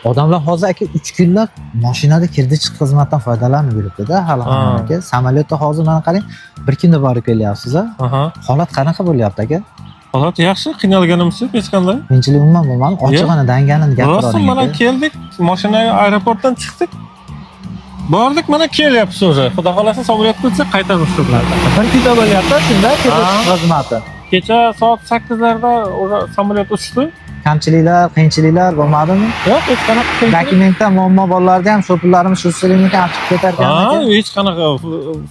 Odamlar hozir aka 3 kunlab mashinada kirdi-chiq xizmatdan foydalanib yuribdi-da hali hamma aka. Samolyotda hozir mana qarang, 1 kunda borib kelyapsiz-a. Holat qanaqa bo'lyapti aka? Holat yaxshi, qiynalganimiz yo'q hech qanday. Qiyinchilik umuman bo'lmadi. Ochig'ini danganini gapiravering. Rosa mana keldik, mashinaga aeroportdan chiqdik. Bordik, mana kelyapsiz o'zi. Xudo xolasa samolyot ketsa qaytamiz shundan. 1 kunda bo'lyapti shunda xizmati. Kecha soat 8larda o'sha samolyot uchdi. Kamchiliklar, qiyinchiliklar bo'lmadimi? Yo'q, hech qanaqa qiyinchilik. Dokumentda muammo borlarda ham shu pullarimiz shu siliniki olib chiqib ketarkan. Hech qanaqa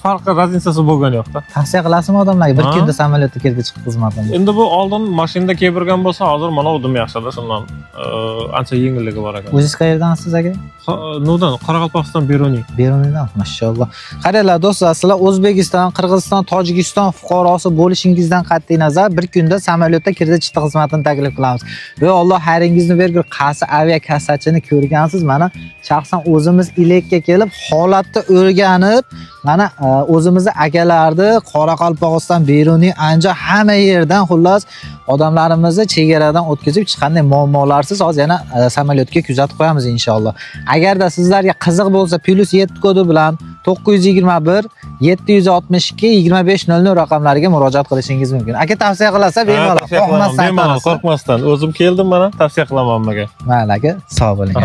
farqi, razницасы bo'lgani yo'qda. Tavsiya qilasizmi odamlarga 1 kunda samolyotda kirdi-chiq xizmatini? Endi bu oldin mashinada kelgan bo'lsa, hozir mana udim yaxshida, shundan ancha yengilligi bor ekan. O'zingiz qayerdansiz aka? Nudan, Qoraqalpog'iston Beruniy. Beruniydan, mashalloh. Qaranglar do'stlar, sizlar O'zbekiston, Qirg'iziston, Tojikiston fuqarosi bo'lishingizdan qat'iy nazar 1 kunda samolyotda kirdi-chiqdi xizmatini taklif qilamiz. Ey Alloh xayringizni bergur. Qaysi aviakassachini ko'rgansiz? Mana shaxsan o'zimiz Ilekka kelib, holatni o'rganib, mana o'zimizni akalarni Qoraqalpog'iston, Beruniy, Andijon hamma yerdan xullas odamlarimizni chegaradan o'tkazib, hech qanday muammolarsiz hozir yana samolyotga kuzatib qo'yamiz inshaalloh. Agarda sizlarga qiziq bo'lsa, +7 kodi bilan 921 762 2500 raqamlariga murojaat qilishingiz mumkin. Aka tavsiya qilasa bemalol, qo'rqmasdan, o'zim keldim mana, tavsiya qilaman hammaga. Mayli aka, sog' bo'ling.